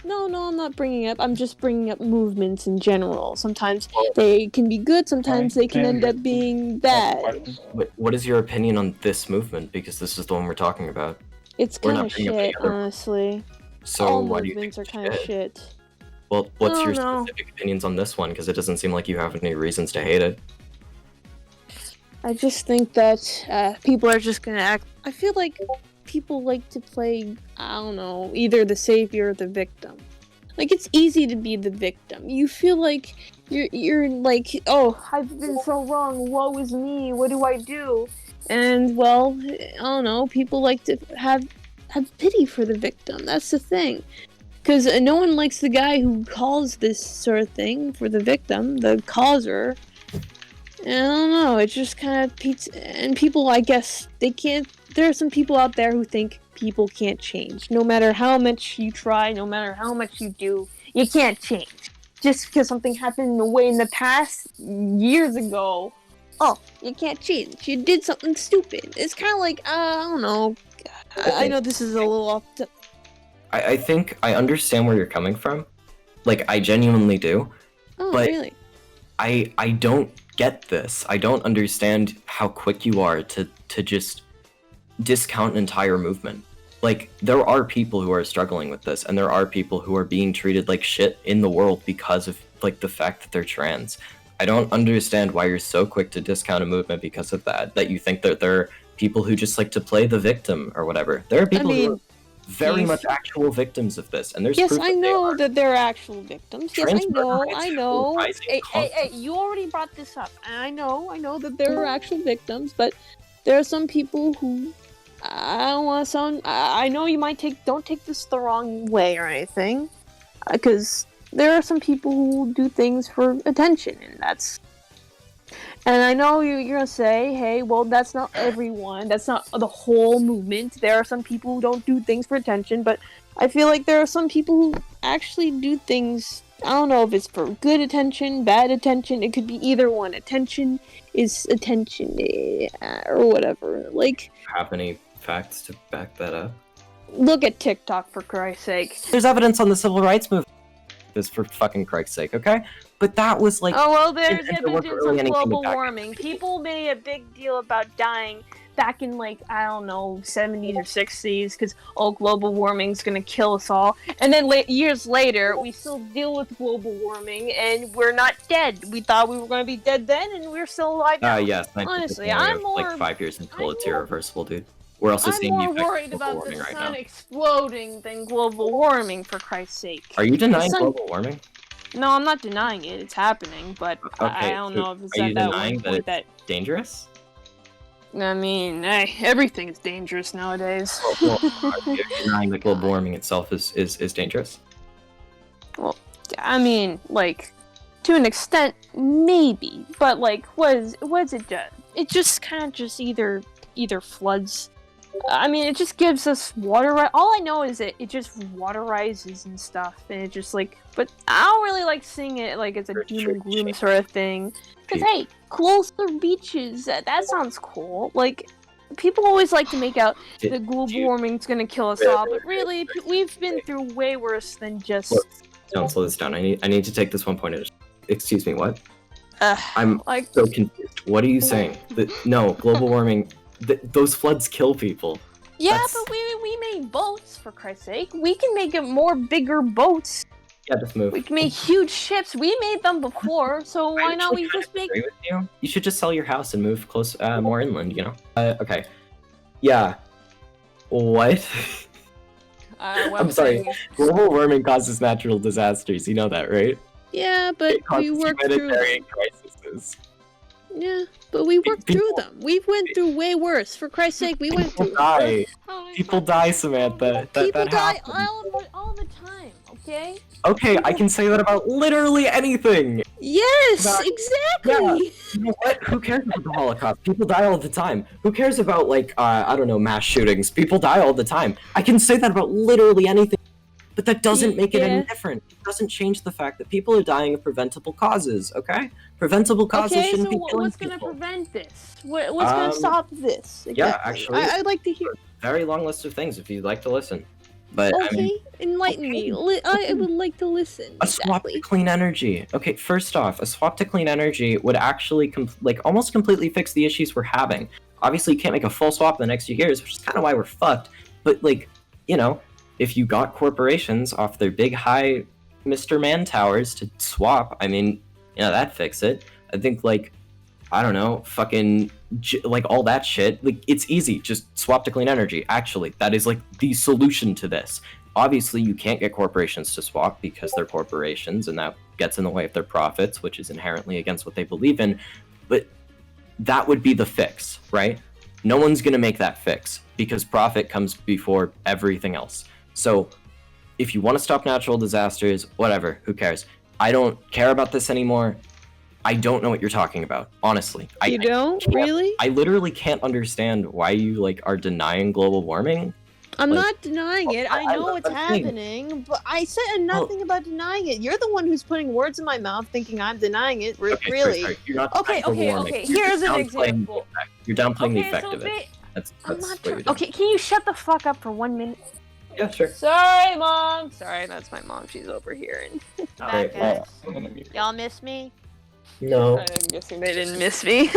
No, I'm not bringing up. I'm just bringing up movements in general. Sometimes
Well-
they can be good, sometimes they can end up being bad.
What is your opinion on this movement? Because this is the one we're talking about.
It's
We're
kind
not
of
bringing up any
shit,
other-
honestly.
So
All
why do you think
movements are
it's
kind of shit.
Well, what's
I
your
don't know.
specific opinions on this one? Because it doesn't seem like you have any reasons to hate it.
I just think that people are just gonna act. I feel like people like to play, I don't know, either the savior or the victim. Like, it's easy to be the victim. You feel like you're like, oh, I've been so wrong. Woe is me. What do I do? And well, I don't know. People like to have pity for the victim. That's the thing. Because no one likes the guy who calls this sort of thing for the victim, the causer. And I don't know, it just kind of and people, I guess, they can't, there are some people out there who think people can't change. No matter how much you try, no matter how much you do, you can't change. Just because something happened in a way in the past, years ago, oh, you can't change. You did something stupid. It's kind of like, I don't know, I know this is a little off the...
I think I understand where you're coming from. Like, I genuinely do.
Oh,
But-
really?
I don't get this. I don't understand how quick you are to just discount an entire movement. Like, there are people who are struggling with this, and there are people who are being treated like shit in the world because of, like, the fact that they're trans. I don't understand why you're so quick to discount a movement because of that you think that there are people who just like to play the victim or whatever. There are people who are very
Yes.
much actual victims of this, and there's
Yes,
proof
I
that they
know
are.
that they're actual victims. Yes,
Trans
I know,
rights
I
are
know.
rising
Hey, you already brought this up. And I know that there are actual victims, but there are some people who, I don't want to sound, I know you might don't take this the wrong way or anything,
Because there are some people who do things for attention, and I know you're gonna say, hey, well, that's not everyone, that's not the whole movement. There are some people who don't do things for attention, but I feel like there are some people who actually do things. I don't know if it's for good attention, bad attention. It could be either one. Attention is attention, or whatever. Like,
Have any facts to back that up?
look at TikTok, for Christ's sake.
There's evidence on the civil rights movement. This for fucking Christ's sake, okay? But that was like.
Oh, well, there's
there
evidence
wasn't really
of
anything to
global
back it.
warming. People made a big deal about dying back in, like, I don't know, 70s or 60s, because, global warming's gonna kill us all. And then years later, we still deal with global warming, and we're not dead. We thought we were gonna be dead then, and we're still alive now.
Yes.
Honestly, I'm more...
Like 5 years until it's irreversible, dude. We're also
I'm
seeing the
more
effects
worried
of global
about the
warming right
sun
now.
exploding than global warming, for Christ's sake.
Are you denying
sun-
global warming?
No, I'm not denying it. It's happening, but I
Okay,
don't
so
know if it's
are
at
you
that
denying
one
that
point that...
Dangerous?
I mean, hey, everything is dangerous nowadays.
Well, are you denying that global warming itself is dangerous?
Well, I mean, like, to an extent, maybe. But, like, what does it do? It just kind of just either floods. I mean, it just gives us water. All I know is that it just waterizes and stuff, and it just, like... But I don't really like seeing it, like, as a doom and gloom sort of thing. Because, hey, closer beaches, that sounds cool. Like, people always like to make out that global warming's gonna kill us all, but really, we've been through way worse than just...
Don't slow this down. I need to take this one point. Excuse me, what? I'm
like...
so confused. What are you saying? No, global warming... those floods kill people.
Yeah, but we made boats, for Christ's sake. We can make it more bigger boats.
Yeah, just move.
We can make huge ships. We made them before, so why not we just make...
Agree with you. You should just sell your house and move close, more inland, you know? Okay. Yeah. What? I'm sorry. Global warming causes natural disasters. You know that, right?
Yeah, but we worked through them.
Crises.
Yeah, but we worked through them. We went through way worse. For Christ's sake, we went through...
People die, Samantha.
People die
happens.
all the time, okay?
Okay, I can say that about literally anything.
Yes, exactly.
Yeah. You know what? Who cares about the Holocaust? People die all the time. Who cares about, like, I don't know, mass shootings? People die all the time. I can say that about literally anything. But that doesn't make it any different. It doesn't change the fact that people are dying of preventable causes, okay? Preventable causes shouldn't be killing people.
What's going to prevent this? What's going to stop this? Exactly.
Yeah, actually.
I'd like to hear.
Very long list of things if you'd like to listen. But
okay,
I mean,
enlighten me. I would like to listen.
A swap to clean energy. Okay, first off, a swap to clean energy would actually almost completely fix the issues we're having. Obviously, you can't make a full swap in the next few years, which is kind of why we're fucked. But, like, you know, if you got corporations off their big high Mr. Man towers to swap, I mean, you know, that'd fix it. I think, like, I don't know, fucking, like, all that shit, like, it's easy. Just swap to clean energy. Actually, that is, like, the solution to this. Obviously, you can't get corporations to swap because they're corporations, and that gets in the way of their profits, which is inherently against what they believe in. But that would be the fix, right? No one's gonna make that fix because profit comes before everything else. So if you want to stop natural disasters, whatever, who cares? I don't care about this anymore. I don't know what you're talking about, honestly.
You don't? Really?
I literally can't understand why you, like, are denying global warming.
I'm not denying it. I know it's happening, but I said nothing about denying it. You're the one who's putting words in my mouth thinking I'm denying it.
Okay,
really?
sorry. You're not
okay. Here's an example.
You're downplaying the effect of it. That's
I'm not
what you're doing.
Okay, can you shut the fuck up for 1 minute?
Yeah, sure.
Sorry, Mom. Sorry, that's my mom. She's over here. And
Alright,
guys. Y'all miss me?
No.
I'm guessing they didn't miss me.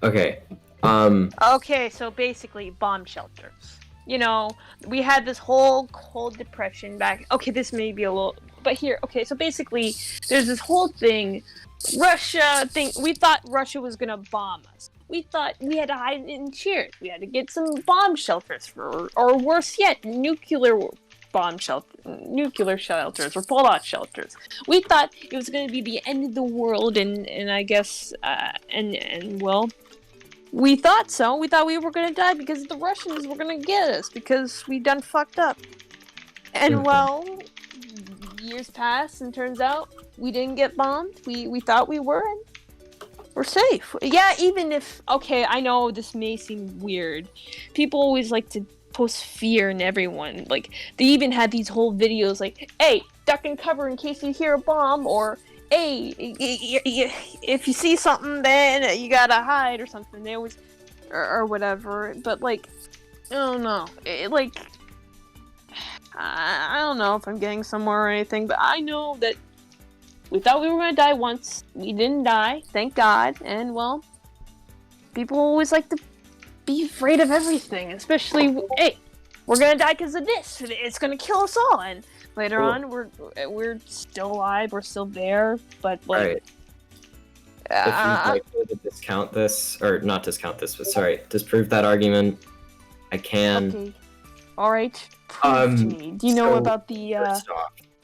Okay.
Okay, so basically, bomb shelters. You know, we had this whole cold depression back. Okay, this may be a little, but here. Okay, so basically, there's this whole thing. Russia thing. We thought Russia was gonna bomb us. We thought we had to hide in cheers. We had to get some bomb shelters or worse yet, nuclear shelters or fallout shelters. We thought it was going to be the end of the world, and I guess well, we thought so. We thought we were going to die because the Russians were going to get us because we done fucked up. And well, years pass, and turns out we didn't get bombed. We thought we were, and we're safe. Yeah, even if, okay, I know this may seem weird. People always like to post fear in everyone. Like, they even had these whole videos like, hey, duck and cover in case you hear a bomb, or hey, if you see something, then you gotta hide or something. They always, or whatever. But like, I don't know. I don't know if I'm getting somewhere or anything, but I know that we thought we were gonna die once. We didn't die, thank God. And well, people always like to be afraid of everything, especially, hey, we're gonna die because of this. It's gonna kill us all. And later on, we're still alive. We're still there. But like,
if you'd like to discount this, or not discount this, but sorry, disprove that argument, I can.
Okay. All right. Prove to me. Do you know about the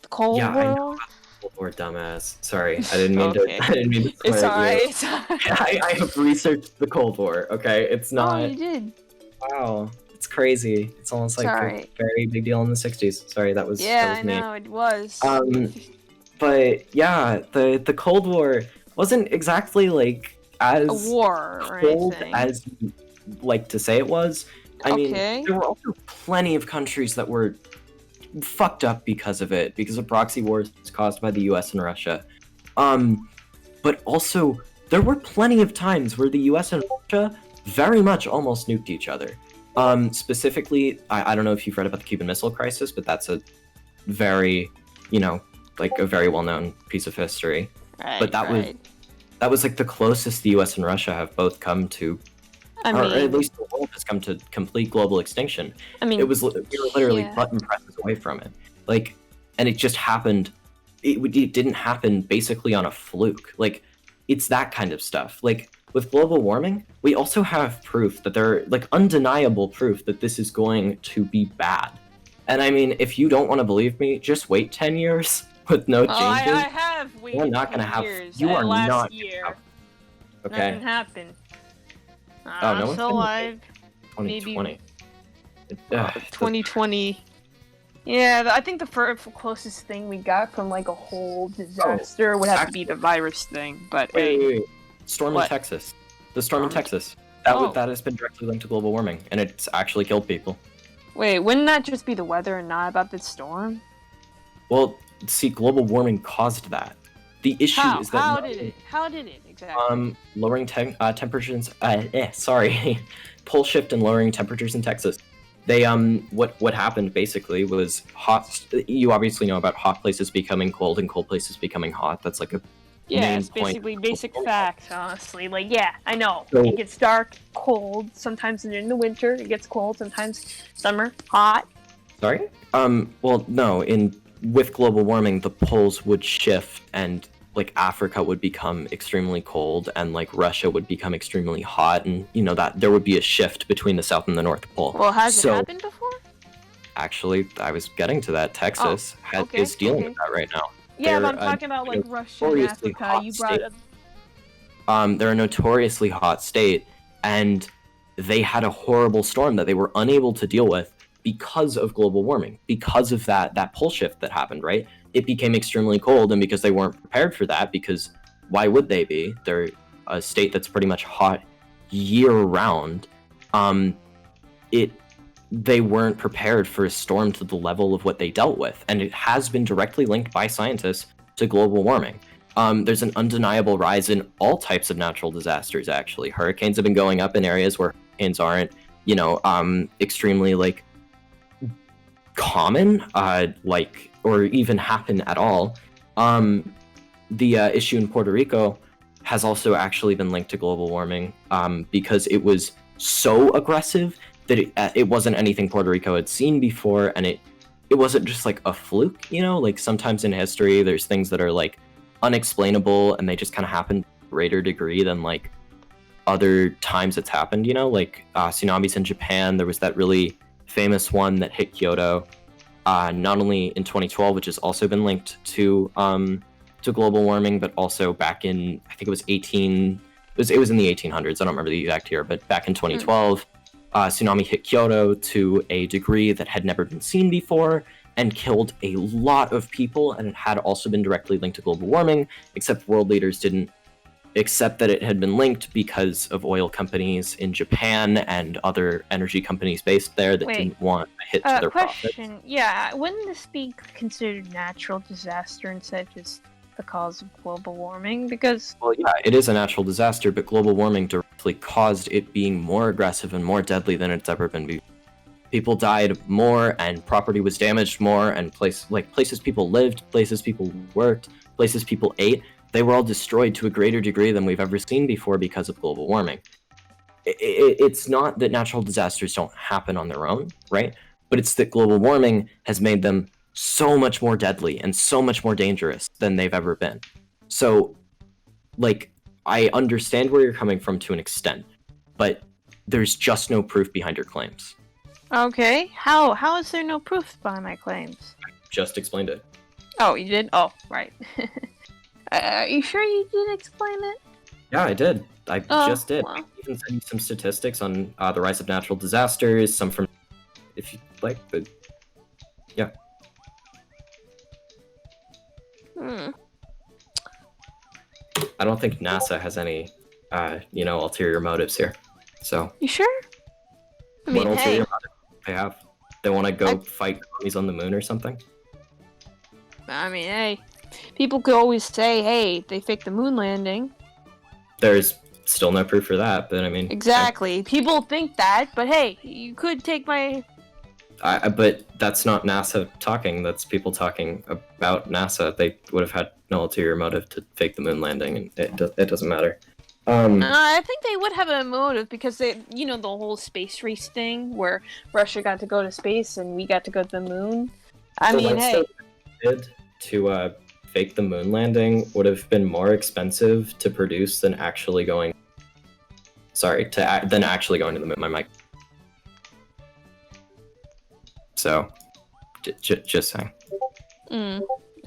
Cold War?
Yeah, I know about the Cold War, dumbass. Sorry, I didn't mean
Okay.
to. I didn't mean to.
It's alright.
You.
It's alright.
I have researched the Cold War. Okay, it's not.
Oh, you did.
Wow, it's crazy. It's almost like a very big deal in the '60s. Sorry, that was.
Yeah,
that was
I know it was.
But yeah, the Cold War wasn't exactly like as
a war or
cold
anything.
as you like to say it was. I mean, there were also plenty of countries that were fucked up because of it, because of proxy wars caused by the US and Russia. But also, there were plenty of times where the US and Russia very much almost nuked each other. Specifically, I don't know if you've read about the Cuban Missile Crisis, but that's a very, like a very well-known piece of history.
Right,
but that was like the closest the US and Russia have both come to, or at least the world has come to complete global extinction. I mean, we were literally button presses away from it. Like, and it just happened. It didn't happen basically on a fluke. Like, it's that kind of stuff. Like, with global warming, we also have proof that undeniable proof that this is going to be bad. And I mean, if you don't want to believe me, just wait 10 years with no changes.
I have waited.
You're not gonna have. You are not.
Year.
Okay.
Nothing happened.
Oh, no one's
still alive.
2020.
2020. Yeah, I think the closest thing we got from like a whole disaster would have to be the virus thing. But
wait. Storm in Texas. The storm in Texas. That has been directly linked to global warming, and it's actually killed people.
Wait, wouldn't that just be the weather and not about the storm?
Well, see, global warming caused that. The issue is that
how did it exactly?
Lowering temperatures. Pole shift and lowering temperatures in Texas. They what happened basically was hot. You obviously know about hot places becoming cold and cold places becoming hot. That's like a
it's basically basic facts, honestly. Like, yeah, I know. So, it gets dark, cold. Sometimes in the winter, it gets cold. Sometimes summer, hot.
Sorry. Well, no. With global warming, the poles would shift, and like Africa would become extremely cold, and like Russia would become extremely hot, and that there would be a shift between the South and the North Pole.
Well, has it happened before?
Actually, I was getting to that. Texas is dealing with that right now.
Yeah, but I'm talking about like Russia and Africa. You brought up.
They're a notoriously hot state, and they had a horrible storm that they were unable to deal with because of global warming, because of that pole shift that happened, right? It became extremely cold, and because they weren't prepared for that, because why would they be? They're a state that's pretty much hot year-round. They weren't prepared for a storm to the level of what they dealt with, and it has been directly linked by scientists to global warming. There's an undeniable rise in all types of natural disasters, actually. Hurricanes have been going up in areas where hurricanes aren't, extremely, like, common, or even happen at all. The issue in Puerto Rico has also actually been linked to global warming, because it was so aggressive that it wasn't anything Puerto Rico had seen before, and it wasn't just like a fluke, like sometimes in history there's things that are like unexplainable and they just kind of happen to a greater degree than like other times it's happened, like tsunamis in Japan. There was that really famous one that hit Kyoto, not only in 2012, which has also been linked to global warming, but also back in, I think it was it was in the 1800s. I don't remember the exact year, but back in 2012, tsunami hit Kyoto to a degree that had never been seen before, and killed a lot of people, and it had also been directly linked to global warming, except world leaders didn't accept that it had been linked because of oil companies in Japan and other energy companies based there that didn't want a hit to their
question.
profits.
Yeah, wouldn't this be considered natural disaster instead of just the cause of global warming? Because
Well, yeah, it is a natural disaster, but global warming directly caused it being more aggressive and more deadly than it's ever been before. People died more, and property was damaged more, and places people lived, places people worked, places people ate, they were all destroyed to a greater degree than we've ever seen before because of global warming. It's not that natural disasters don't happen on their own, right? But it's that global warming has made them so much more deadly and so much more dangerous than they've ever been. So, like, I understand where you're coming from to an extent, but there's just no proof behind your claims.
okay, how is there no proof behind my claims?
Just explained it.
Oh, you did? Oh, right. Are you sure you did explain it?
Yeah, I did. I just did.
Well.
I even sent you some statistics on the rise of natural disasters, some from, if you like, but yeah. I don't think NASA has any, ulterior motives here. So.
You sure? I
What
mean,
ulterior
hey.
motive they have? They want to go fight armies on the moon or something?
I mean, hey. People could always say, hey, they faked the moon landing.
There's still no proof for that, but I mean...
Exactly. People think that, but hey, you could take my...
But that's not NASA talking, that's people talking about NASA. They would have had no ulterior motive to fake the moon landing, and it doesn't matter.
I think they would have a motive because they, the whole space race thing where Russia got to go to space and we got to go to the moon. I mean, hey.
Did to fake the moon landing would have been more expensive to produce than actually going. Than actually going to the moon. My mic. So, just saying.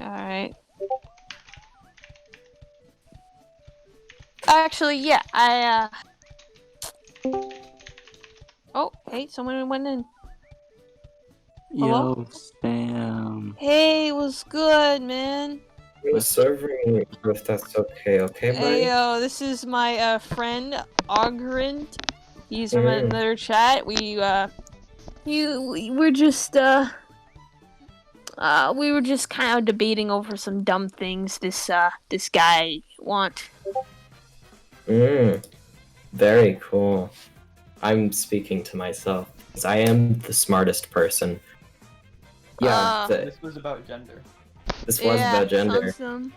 Alright. Actually, yeah, Oh, hey, someone went in. Hello?
Yo, Sam.
Hey, what's good, man?
I'm serving if that's okay, buddy?
Hey, yo, this is my friend, Augrand. He's from another chat. We were just kind of debating over some dumb things this guy want.
Very cool. I'm speaking to myself, because I am the smartest person. Yeah,
This was about gender.
This was about gender.
Awesome.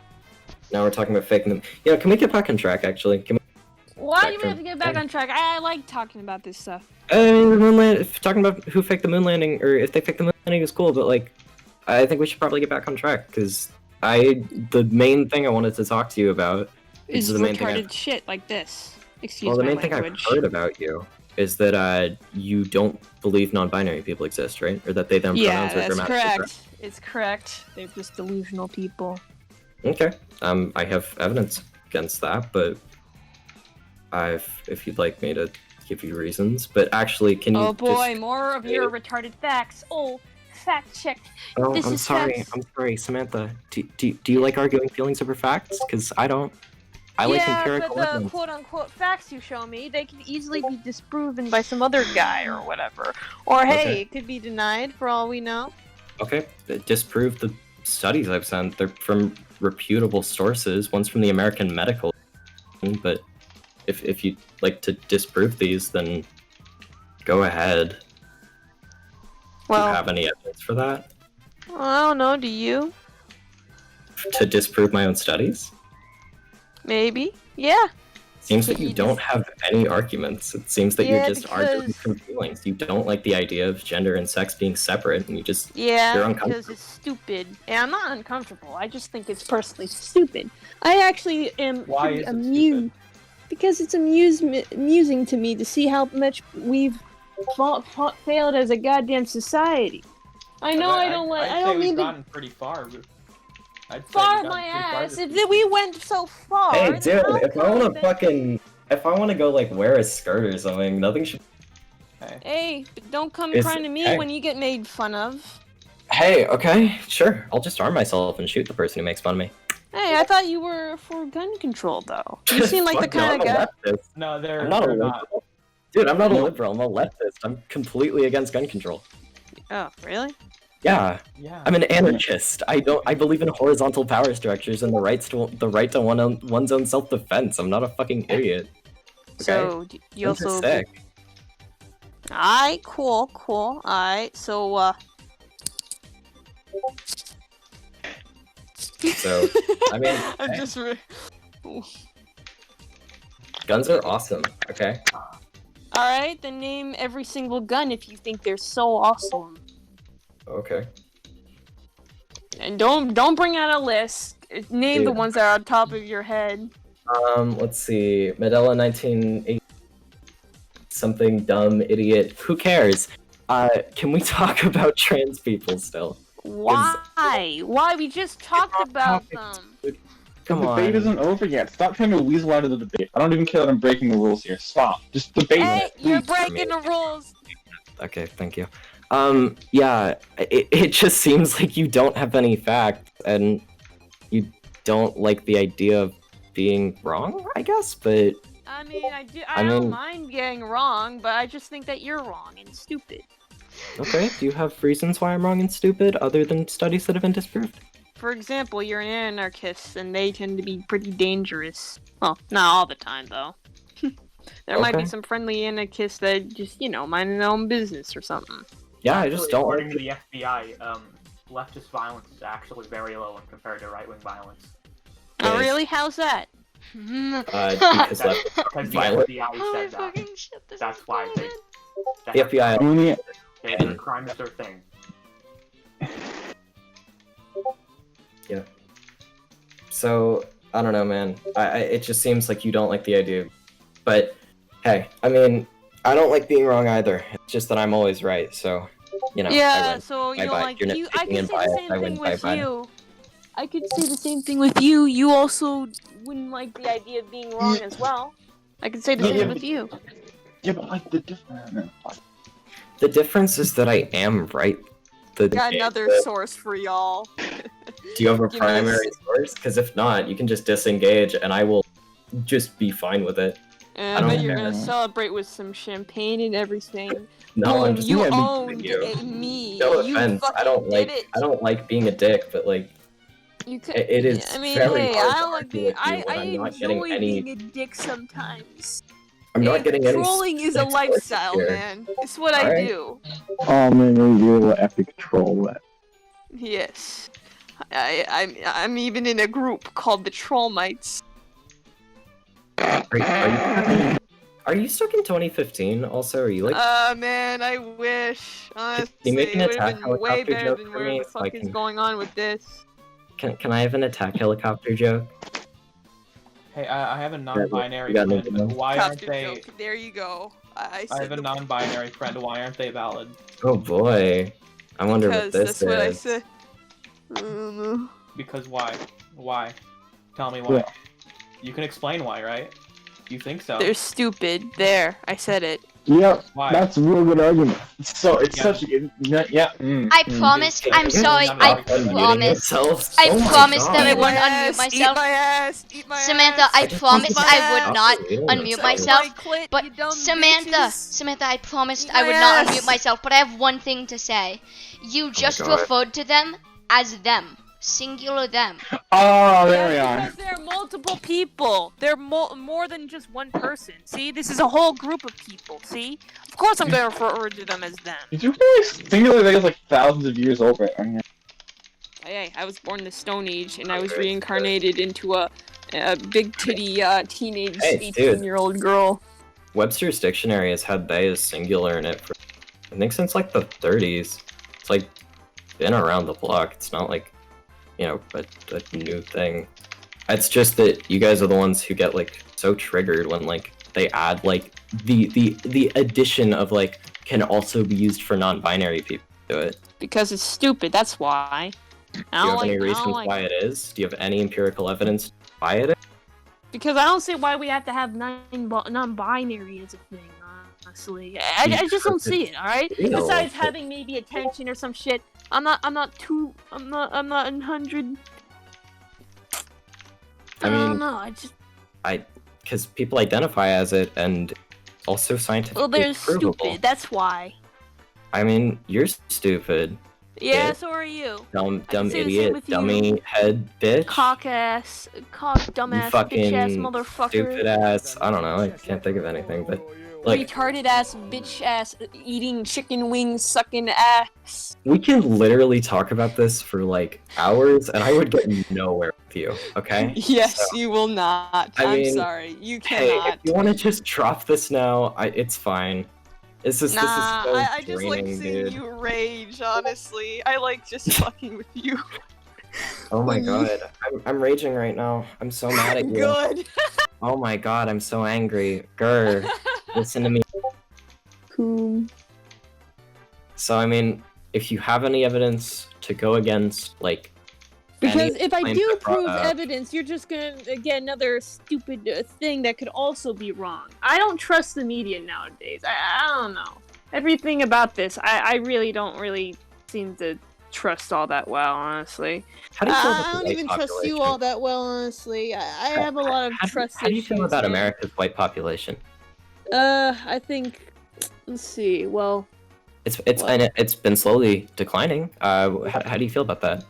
Now we're talking about faking them. Yeah, can we get back on track, actually?
Why do we have to get back on track? I like talking about this stuff.
Talking about who faked the moon landing, or if they faked the moon landing is cool, but, like, I think we should probably get back on track, because the main thing I wanted to talk to you about
is
the main
retarded shit like this. Excuse
well, the
my
main
language.
thing I've heard about you is that you don't believe non-binary people exist, right? Or that they them pronouns are grammatically
correct. It's correct. They're just delusional people.
Okay. I have evidence against that, but if you'd like me to give you reasons, but actually, can you?
Oh boy, more of your retarded facts. Oh, fact check.
Oh,
This
I'm
is
sorry.
facts.
I'm sorry, Samantha. Do you like arguing feelings over facts? Because I don't. I like empirical
but the
evidence.
quote-unquote facts you show me, they can easily be disproven by some other guy or whatever. Or hey,
Okay.
it could be denied for all we know.
Okay, disprove the studies I've sent. They're from reputable sources. One's from the American Medical, but if you'd like to disprove these, then go ahead. Do you have any evidence for that?
I don't know, do you?
To disprove my own studies?
Maybe. Yeah.
Seems that you don't have any arguments. It seems that you're just arguing from feelings. You don't like the idea of gender and sex being separate, and you just you're uncomfortable.
Because it's stupid. And I'm not uncomfortable. I just think it's personally stupid. I actually am
Why
pretty
is it
amused.
stupid?
Because it's amusing to me to see how much we've failed as a goddamn society. I know I don't
we've
mean
gotten pretty far. I'd say
far
we've
my
gotten pretty far
ass.
this
If we went so far.
Hey,
then
dude,
how
if I
come
want to
then-
if I want to go like wear a skirt or something, nothing should.
Hey, don't come
It's-
crying to me
hey.
when you get made fun of.
Hey, okay, sure. I'll just arm myself and shoot the person who makes fun of me.
Hey, I thought you were for gun control, though. You seem like the
Fuck no,
kind of
I'm a
guy.
leftist.
No,
I'm not a
they're
liberal. Dude, I'm not a liberal. I'm a leftist. I'm completely against gun control.
Oh, really?
Yeah,
Yeah.
I'm an anarchist. I believe in horizontal power structures and the right to one's own self-defense. I'm not a fucking idiot. Okay?
So you
Guns are
also.
sick.
Alright, cool. Alright, so
So, I mean,
I'm
hey,
just.
guns are awesome. Okay.
Alright, then name every single gun if you think they're so awesome.
Okay.
And don't bring out a list. Name the
Dude.
ones that are on top of your head.
Let's see. Medela 1980. Something dumb idiot. Who cares? Can we talk about trans people still?
Why? Why? We just talked about them.
Come
The
on.
debate isn't over yet. Stop trying to weasel out of the debate. I don't even care that I'm breaking the rules here. Stop. Just debate
Hey,
it.
you're
please.
breaking the rules.
Okay, thank you. Yeah, it just seems like you don't have any facts, and you don't like the idea of being wrong, I guess, but...
I mean, I don't mind getting wrong, but I just think that you're wrong and stupid.
Okay, do you have reasons why I'm wrong and stupid, other than studies that have been disproved?
For example, you're an anarchist, and they tend to be pretty dangerous. Well, not all the time, though. There might be
Okay.
some friendly anarchists that just, mind their own business or something.
Yeah, I just don't
According
like...
to the FBI, leftist violence is actually very low when compared to right-wing violence.
Oh,
Yes.
really? How's that?
Because left
Because the
violent.
FBI
Holy
said that.
fucking shit, this
That's
is
why they...
The FBI...
Only
Crime is their thing.
Yeah. So, I don't know, man. It just seems like you don't like the idea. But, hey, I mean, I don't like being wrong either. It's just that I'm always right, so, I
Yeah,
win.
so you
Bye-bye.
like
You're
you. I
nitpicking
could
and
say the
biased.
same
I win.
thing with
Bye-bye.
you. I could say the same thing with you. You also wouldn't like the idea of being wrong as well. I could say the
Yeah,
same
but-
with you.
yeah, but like the difference.
The difference is that I am right.
Got another source for y'all.
Do you have a
Give me
primary source? Because if not, you can just disengage, and I will just be fine with it.
And
I
I
don't
bet you're
care.
gonna celebrate with some champagne and everything.
No,
Boom,
I'm just
you
gonna be
owned
you.
me.
No
you
offense, I
fucking
don't
did
like
it.
I don't like being a dick, but like
You could.
it is
I mean,
very
hey,
hard
I
to
don't like
argue
being.
with you
I
when I'm not getting
enjoy
any.
being a dick sometimes.
I'm not getting any.
Trolling is a
sources
lifestyle,
here.
man. It's what I
Alright.
do.
Oh man, you're epic troll.
Yes. I'm even in a group called the Trollmites.
Are you stuck in 2015? Also, are you like?
Man, I wish. Honestly,
you make an
it would have
attack
been way
helicopter
better
joke
than
for
where
me
the
so I
fuck is
can-
going on with this.
Can I have an attack helicopter joke?
Hey, I have a non-binary
You got
friend.
anything else?
Why aren't
Copter
they...
joke. There you go. I
I
said
have a
the-
non-binary friend. Why aren't they valid?
Oh boy, I wonder
because
what this
that's what I
is.
said. I don't know.
Because why? Why? Tell me why.
Yeah.
You can explain why, right? You think so?
They're stupid. There, I said it.
Yep,
Why?
that's a real good argument. So it's
Yeah.
such a yeah.
I promised. I'm sorry. I promised.
Yourselves?
I
Oh my
promised that I
God.
wouldn't unmute
Eat
myself.
my ass. Eat my
Samantha,
ass.
I promised
my
I
ass.
would not
Absolutely.
unmute
Suck
myself.
my clit,
But
you dumb
Samantha,
bitches.
Samantha, I promised
Eat
I
my
would not
ass.
unmute myself. But I have one thing to say. You just
God.
referred to them as them, singular them.
Oh, there we
Yeah,
are.
because there are multiple people. They're more than just one person. See, this is a whole group of people. See, of course I'm gonna refer to them as them.
Did you realize Singular Vega's like thousands of years old right now?
Hey, I was born in the Stone Age, and I was reincarnated into a big titty teenage
Hey, dude.
18-year-old girl.
Webster's dictionary has had they as singular in it for, I think, since like the 30s. It's like been around the block. It's not like, a new thing. It's just that you guys are the ones who get like so triggered when like they add like the addition of like can also be used for non-binary people to it.
Because it's stupid. That's why.
Do you have any reasons why it is? Do you have any empirical evidence why it is?
Because I don't see why we have to have non-binary as a thing. Honestly, I just don't see it. All right. Besides having maybe attention or some shit, I'm not 100. I don't know.
Because people identify as it, and also scientifically
Well, they're
provable.
stupid. That's why.
I mean, you're stupid.
Yeah,
Yeah.
so are you.
Dumb
say the same
idiot,
with you.
dummy head bitch.
Dumbass,
You
bitch ass
fucking
motherfucker.
stupid ass. I don't know. I can't think of anything, but like
Retarded ass, bitch ass, eating chicken wings, sucking ass.
we can literally talk about this for like hours, and I would get nowhere with you. Okay?
Yes,
So,
you will not.
I
I'm
mean,
sorry. You
hey,
cannot.
if you want to just drop this now, it's fine. It's just
Nah,
this is so
I just like
draining,
seeing
dude.
you rage, honestly. I like just fucking with you.
Oh my god, I'm raging right now. I'm so mad at you.
Good.
Oh my god, I'm so angry. Grr, listen to me.
Cool.
So I mean, if you have any evidence to go against, like,
Because
any
if I
claims
do
I brought
prove
up-
evidence, you're just gonna get another stupid thing that could also be wrong. I don't trust the media nowadays. I don't know. Everything about this, I really don't seem to trust all that well, honestly.
How do you feel about
I
the
don't
white
even trust you
population?
all that well, honestly. I have a lot of trust
How do you feel
issues,
about
man.
America's white population?
I think. Let's see. Well,
It's been slowly declining. How do you feel about that?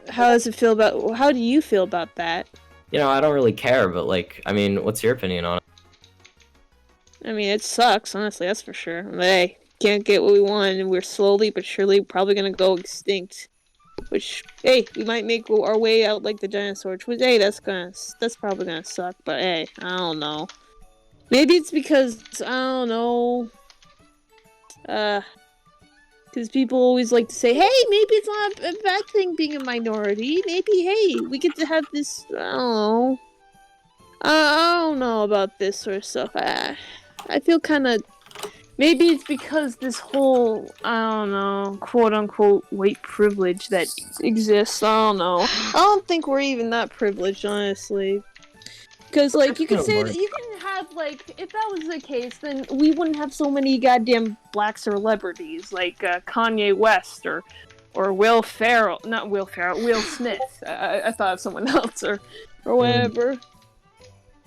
how does it feel about? How do you feel about that?
You know, I don't really care, but like, I mean, what's your opinion on it?
I mean, it sucks, honestly. That's for sure. But, hey, can't get what we want, and we're slowly but surely probably gonna go extinct. Which, hey, we might make our way out like the dinosaurs. Which, hey, that's probably gonna suck. But hey, I don't know. Maybe it's because I don't know. Because people always like to say, hey, maybe it's not a bad thing being a minority. Maybe, hey, we get to have this. I don't know. I don't know about this sort of stuff. I feel kind of. Maybe it's because this whole, I don't know, quote-unquote white privilege that exists. I don't know. I don't think we're even that privileged, honestly. Because, like, you can say that you can have, like, if that was the case, then we wouldn't have so many goddamn black celebrities like Kanye West or Will Ferrell. Not Will Ferrell, Will Smith. I thought of someone else or whatever.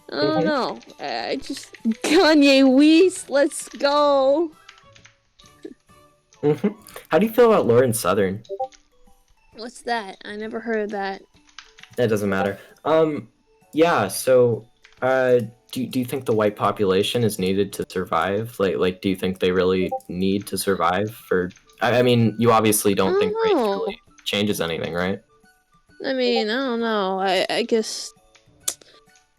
I don't know. I just Kanye West, let's go.
How do you feel about Lauren Southern?
What's that? I never heard of that.
It doesn't matter. Yeah. So, do you think the white population is needed to survive? Like, do you think they really need to survive for? I mean, you obviously don't think race really changes anything, right?
I mean, I don't know. I guess.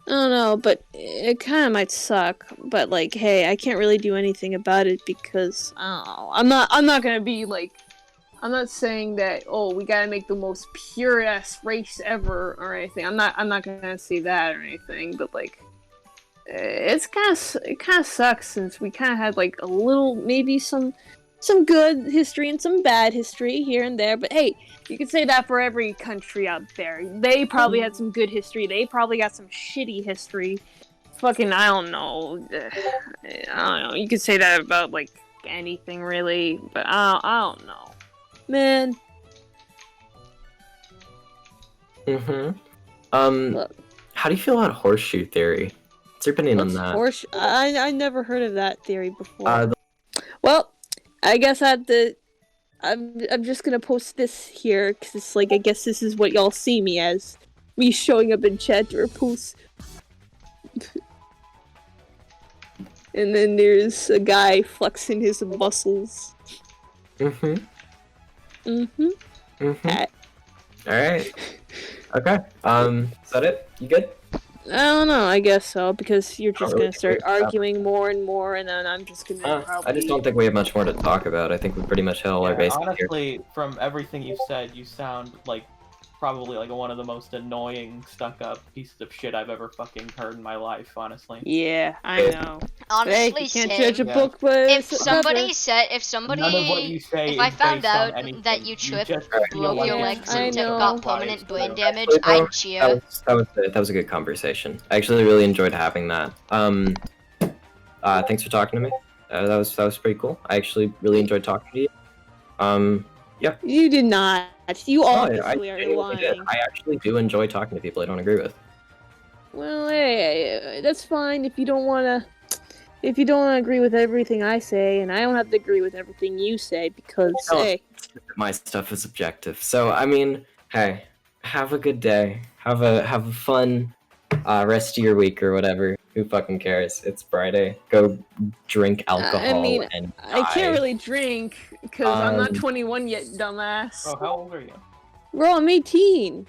I don't know, but it kind of might suck. But like, hey, I can't really do anything about it because I don't know. I'm not gonna be like. I'm not saying that. Oh, we gotta make the most pure ass race ever or anything. I'm not gonna say that or anything. But like, it kind of sucks since we kind of had like a little, maybe some good history and some bad history here and there. But hey, you can say that for every country out there. They probably had some good history. They probably got some shitty history. Fucking, I don't know. I don't know. You could say that about like anything really, but I don't know. Man. Look.
How do you feel about Horseshoe Theory? What's your opinion on that?
I never heard of that theory before. Well, I guess I'm just gonna post this here because it's like I guess this is what y'all see me as, me showing up in chat or post. And then there's a guy flexing his muscles.
Alright. Okay. Is that it? You good?
I don't know, I guess so, because you're just
really
gonna start
care.
arguing more and more, and then I'm just gonna probably...
I just don't think we have much more to talk about. I think we pretty much hit all our bases here.
Honestly, from everything you've said, you sound like probably like one of the most annoying stuck-up pieces of shit I've ever fucking heard in my life, honestly.
Yeah, I know.
Honestly,
You can't
same.
judge a book by
If
its
somebody
cover.
said,
None of what you say
if I
is
found
based on
out
anything.
that you tripped,
just
broke
feel like
your
it's
legs,
I
and
know.
got permanent brain damage,
Actually, though,
I'd cheer.
That was a good conversation. I actually really enjoyed having that. Thanks for talking to me. That was pretty cool. I actually really enjoyed talking to you. Yeah.
You did not. You
No,
obviously are
genuinely did.
lying.
I actually do enjoy talking to people I don't agree with.
Well, hey, that's fine if you don't wanna. If you don't wanna agree with everything I say, and I don't have to agree with everything you say because
No,
hey,
my stuff is objective. So I mean, hey, have a good day. Have a fun rest of your week or whatever. Who fucking cares? It's Friday. Go drink alcohol and
I
die.
can't really drink because I'm not
Um,
21 yet, dumbass.
Oh, how old are you?
Bro, I'm 18.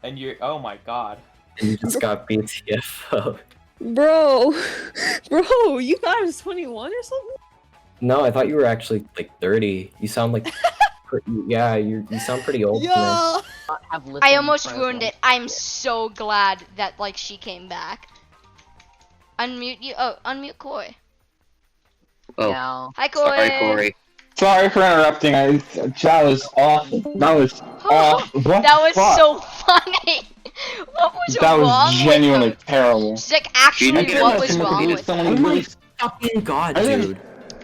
And you're, oh my god.
You just got BTFO.
Bro, you thought I was 21 or something?
No, I thought you were actually like 30. You sound like, yeah, you sound pretty old. to me.
Yeah.
I almost ruined it. I'm so glad that, like, she came back. Unmute you. Oh, unmute Corey.
Oh,
Hi, Corey.
sorry, Corey.
Sorry for interrupting. That was awful. That was awful. What
That was
the fuck?
so funny. What was
That
wrong
was genuinely
with her?
terrible.
She's like, actually,
didn't
what
get
was
it.
wrong
Needed
with
someone
her?
Oh
who
my
really-
fucking god,
I didn't-
dude.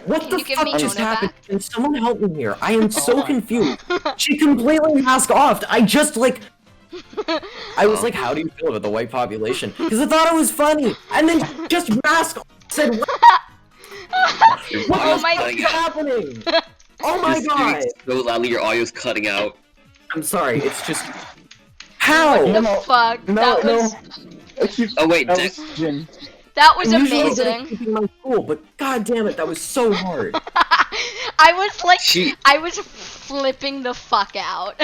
What
Can
the
you give
fuck
me
just
Jonah
happened?
back?
Can someone help me here? I am so confused. She completely masked off. I just like, I was like, how do you feel about the white population? Because I thought it was funny. And then she just masked off. Said, what
Your
Oh
audio's
my
cutting
is
out.
happening? Oh my
You're
god.
speaking so loudly, your audio's cutting out.
I'm sorry, it's just, how?
What the
No,
fuck?
No,
that was
Oh wait,
that
Dick.
was Jin.
that was
I'm usually good at
amazing.
keeping my cool, but god damn it, that was so hard.
I was like,
She-
I was flipping the fuck out.